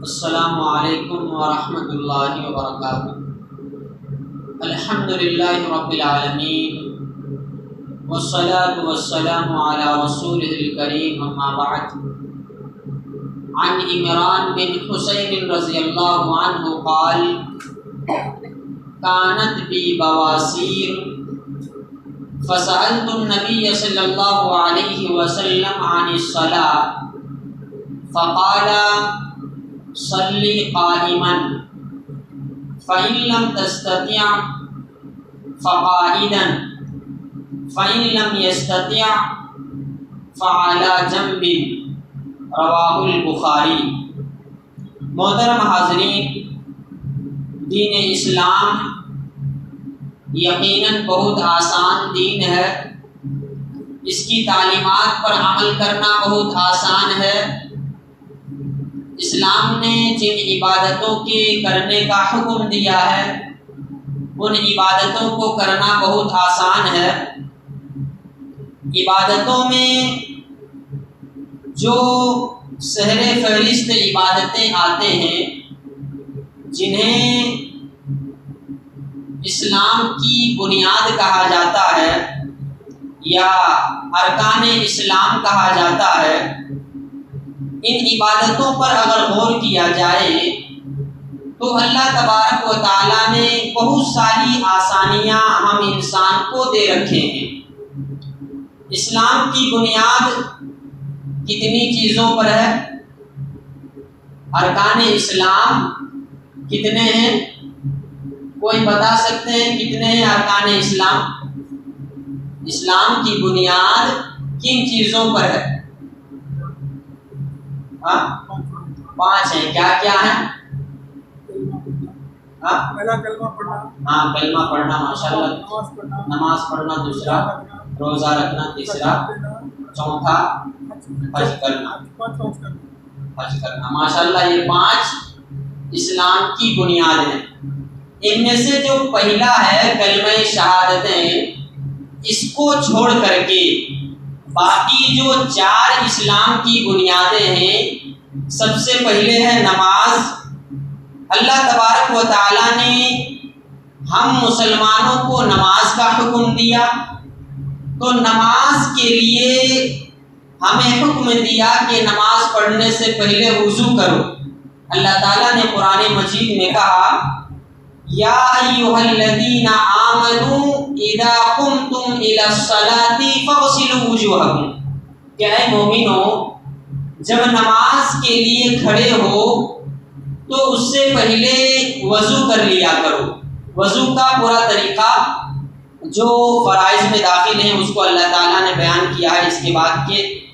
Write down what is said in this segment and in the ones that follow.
السلام علیکم ورحمۃ اللہ وبرکاتہ۔ الحمدللہ رب العالمین والصلاة والسلام علی رسولہ الکریم، اما بعد۔ عن عمران بن حسین رضی اللہ عنہ قال كانت بی بواسیر فسألت النبی صلی اللہ علیہ وسلم عن الصلاة فقال صلی قائما فإن لم تستطع فقاعدا فإن لم يستطع فعلى جنب، رواہ البخاری۔ محترم حاضرین، دین اسلام یقیناً بہت آسان دین ہے، اس کی تعلیمات پر عمل کرنا بہت آسان ہے۔ اسلام نے جن عبادتوں کے کرنے کا حکم دیا ہے ان عبادتوں کو کرنا بہت آسان ہے۔ عبادتوں میں جو سہر فہرست عبادتیں آتے ہیں جنہیں اسلام کی بنیاد کہا جاتا ہے یا ارکان اسلام کہا جاتا ہے، ان عبادتوں پر اگر غور کیا جائے تو اللہ تبارک و تعالیٰ نے بہت ساری آسانیاں ہم انسان کو دے رکھے ہیں۔ اسلام کی بنیاد کتنی چیزوں پر ہے؟ ارکان اسلام کتنے ہیں؟ کوئی بتا سکتے ہیں کتنے ہیں ارکان اسلام؟ اسلام کی بنیاد کن چیزوں پر ہے؟ 5 ہیں۔ کیا کیا ہیں؟ پہلا کلمہ پڑھنا، کلمہ پڑھنا، ماشاءاللہ، نماز پڑھنا، دوسرا روزہ رکھنا، تیسرا، چوتھا حج کرنا، ماشاءاللہ۔ یہ 5 اسلام کی بنیاد ہیں۔ ان میں سے جو پہلا ہے کلمہ شہادتیں، اس کو چھوڑ کر کے باقی جو 4 اسلام کی بنیادیں ہیں، سب سے پہلے ہے نماز۔ اللہ تبارک و تعالیٰ نے ہم مسلمانوں کو نماز کا حکم دیا، تو نماز کے لیے ہمیں حکم دیا کہ نماز پڑھنے سے پہلے وضو کرو۔ اللہ تعالیٰ نے قرآن مجید میں کہا یا ایھا الذین آمنوا اذا قمتم الی الصلاۃ فاغسلوا وجوہکم، کہ اے مومنو جب نماز کے لیے کھڑے ہو تو اس سے پہلے وضو کر لیا کرو۔ وضو کا پورا طریقہ جو فرائض میں داخل ہیں اس کو اللہ تعالیٰ نے بیان کیا ہے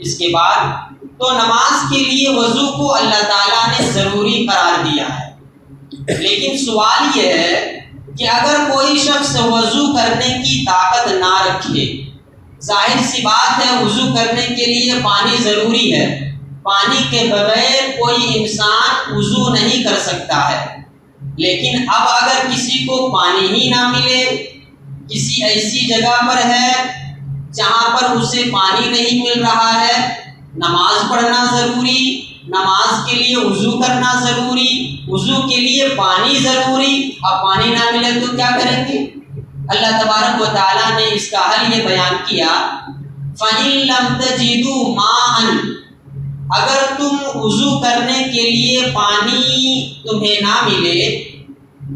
اس کے بعد تو نماز کے لیے وضو کو اللہ تعالیٰ نے ضروری قرار دیا ہے۔ لیکن سوال یہ ہے کہ اگر کوئی شخص وضو کرنے کی طاقت نہ رکھے، ظاہر سی بات ہے وضو کرنے کے لیے پانی ضروری ہے، پانی کے بغیر کوئی انسان وضو نہیں کر سکتا ہے۔ لیکن اب اگر کسی کو پانی ہی نہ ملے، کسی ایسی جگہ پر ہے جہاں پر اسے پانی نہیں مل رہا ہے، نماز پڑھنا ضروری، نماز کے لیے وضو کرنا ضروری، وضو کے لیے پانی ضروری، اب پانی نہ ملے تو کیا کریں گے؟ اللہ تبارک و تعالیٰ نے اس کا حل یہ بیان کیا فَإِن لَمْ تَجِدُوا مَاءً، اگر تم وضو کرنے کے لیے پانی تمہیں نہ ملے،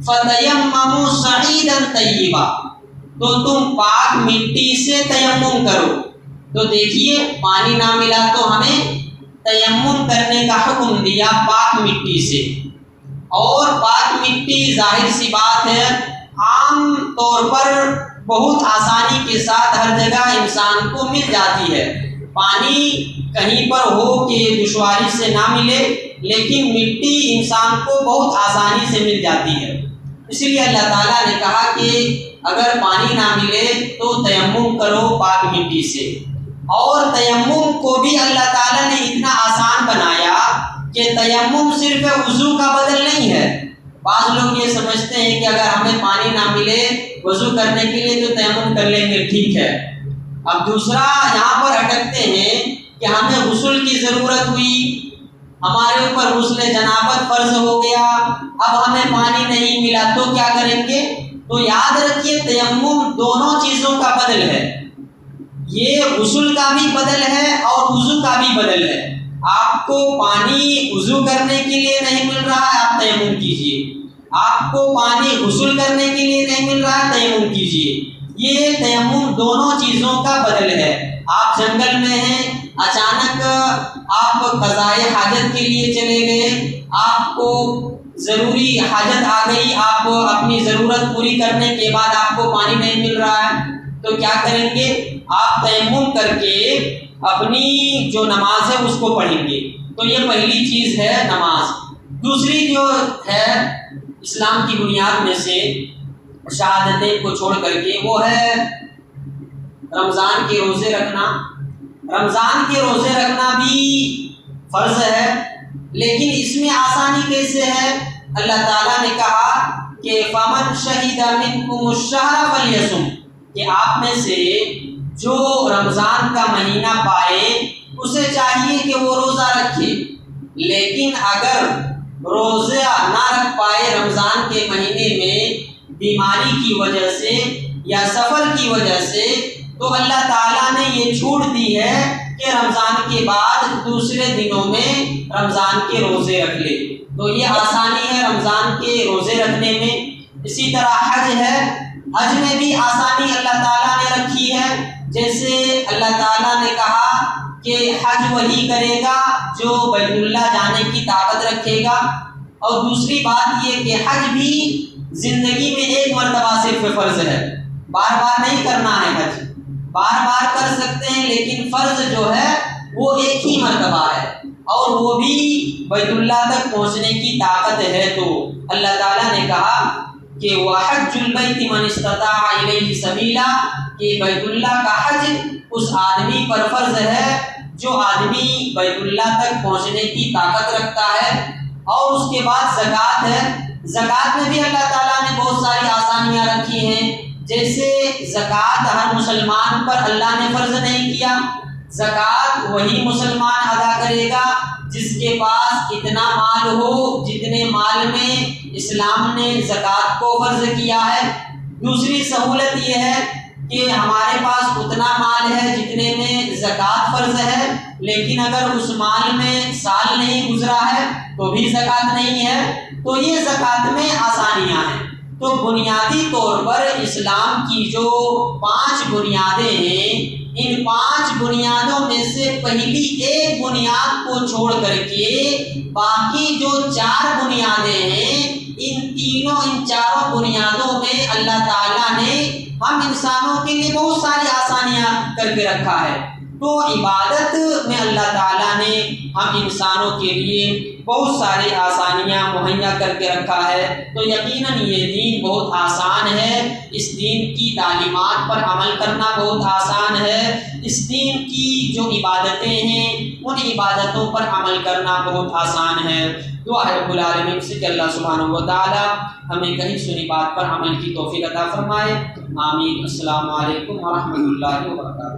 فَتَيَمَّمُوا صَعِيدًا طَيِّبًا، تو تم پاک مٹی سے تیمم کرو۔ تو دیکھیے پانی نہ ملا تو ہمیں تیمم کرنے کا حکم دیا پاک مٹی سے، اور پاک مٹی ظاہر سی بات ہے عام طور پر بہت آسانی کے ساتھ ہر جگہ انسان کو مل جاتی ہے۔ پانی کہیں پر ہو کہ دشواری سے نہ ملے، لیکن مٹی انسان کو بہت آسانی سے مل جاتی ہے۔ اس لیے اللہ تعالیٰ نے کہا کہ اگر پانی نہ ملے تو تیمم کرو پاک مٹی سے۔ اور تیمم کو بھی اللہ تعالیٰ نے اتنا آسان بنایا کہ تیمم صرف وضو کا بدل نہیں ہے۔ بعض لوگ یہ سمجھتے ہیں کہ اگر ہمیں پانی نہ ملے وضو کرنے کے لیے تو تیمم کر لیں گے، ٹھیک ہے۔ اب دوسرا یہاں پر اٹکتے ہیں کہ ہمیں غسل کی ضرورت ہوئی ہمارے اوپر غسل جنابت فرض ہو گیا، اب ہمیں پانی نہیں ملا تو کیا کریں گے؟ تو یاد رکھیے تیمم دونوں چیزوں کا بدل ہے، یہ غسل کا بھی بدل ہے اور وضو کا بھی بدل ہے۔ آپ کو پانی وضو کرنے کے لیے نہیں مل رہا ہے، آپ تیمم کیجئے، آپ کو پانی غسل کرنے کے لیے نہیں مل رہا ہے، تیمم کیجئے۔ یہ تیمم دونوں چیزوں کا بدل ہے۔ آپ جنگل میں ہیں، اچانک آپ قضائے حاجت کے لیے چلے گئے، آپ کو ضروری حاجت آ گئی، آپ اپنی ضرورت پوری کرنے کے بعد آپ کو پانی نہیں مل رہا ہے تو کیا کریں گے؟ آپ تیمم کر کے اپنی جو نماز ہے اس کو پڑھیں گے۔ تو یہ پہلی چیز ہے نماز۔ دوسری جو ہے اسلام کی بنیاد میں سے شہادتین کو چھوڑ کر کے، وہ ہے رمضان کے روزے رکھنا۔ رمضان کے روزے رکھنا بھی فرض ہے، لیکن اس میں آسانی کیسے ہے؟ اللہ تعالیٰ نے کہا کہ فَمَنْ شَهِدَ مِنْكُمُ الشَّهْرَ فَلْيَصُمْ، کہ آپ میں سے جو رمضان کا مہینہ پائے اسے چاہیے کہ وہ روزہ رکھے، لیکن اگر روزہ نہ رکھ پائے رمضان کے مہینے میں بیماری کی وجہ سے یا سفر کی وجہ سے، تو اللہ تعالیٰ نے یہ چھوٹ دی ہے کہ رمضان کے بعد دوسرے دنوں میں رمضان کے روزے رکھ لے۔ تو یہ آسانی ہے رمضان کے روزے رکھنے میں۔ اسی طرح حج ہے، حج میں بھی آسانی اللہ تعالیٰ نے رکھی ہے۔ جیسے اللہ تعالیٰ نے کہا کہ حج وہی کرے گا جو بیت اللہ جانے کی طاقت رکھے گا، اور دوسری بات یہ کہ حج بھی زندگی میں ایک مرتبہ صرف فرض ہے، بار بار نہیں کرنا ہے حج، بار بار کر سکتے ہیں لیکن فرض جو ہے وہ ایک ہی مرتبہ ہے، اور وہ بھی بیت اللہ تک پہنچنے کی طاقت ہے۔ تو اللہ تعالیٰ نے کہا کہ وَحَجُّ الْبَيْتِ مَنِ اسْتَطَاعَ إِلَيْهِ سَبِيلًا، کہ بیت اللہ کا حج اس آدمی پر فرض ہے جو آدمی بیت اللہ تک پہنچنے کی طاقت رکھتا ہے۔ اور اس کے بعد زکوٰۃ ہے، زکوٰۃ میں بھی اللہ تعالیٰ نے بہت ساری آسانیاں رکھی ہیں۔ جیسے زکوٰۃ ہر مسلمان پر اللہ نے فرض نہیں کیا، زکوٰۃ وہی مسلمان ادا کرے گا جس کے پاس اتنا مال ہو جتنے مال میں اسلام نے زکوٰۃ کو فرض کیا ہے۔ دوسری سہولت یہ ہے کہ ہمارے پاس اتنا مال ہے جتنے میں زکوٰۃ فرض ہے، لیکن اگر اس مال میں سال نہیں گزرا ہے تو بھی زکوٰۃ نہیں ہے۔ تو یہ زکوٰۃ میں آسانیاں ہیں۔ تو بنیادی طور پر اسلام کی جو 5 بنیادیں ہیں، ان 5 بنیادوں میں سے پہلی ایک بنیاد کو چھوڑ کر کے باقی جو 4 بنیادیں ہیں، ان چاروں بنیادوں میں اللہ تعالیٰ نے ہم انسانوں کے لیے بہت ساری آسانیاں کر کے رکھا ہے۔ تو عبادت میں اللہ تعالیٰ نے ہم انسانوں کے لیے بہت ساری آسانیاں مہیا کر کے رکھا ہے۔ تو یقیناً یہ دین بہت آسان ہے، اس دین کی تعلیمات پر عمل کرنا بہت آسان ہے، اس دین کی جو عبادتیں ہیں ان عبادتوں پر عمل کرنا بہت آسان ہے۔ دعا ہے رب العالمین سے کہ اللہ سبحانہ و تعالی ہمیں کہیں سنی بات پر عمل کی توفیق عطا فرمائے۔ آمین۔ السلام علیکم ورحمۃ اللہ وبرکاتہ۔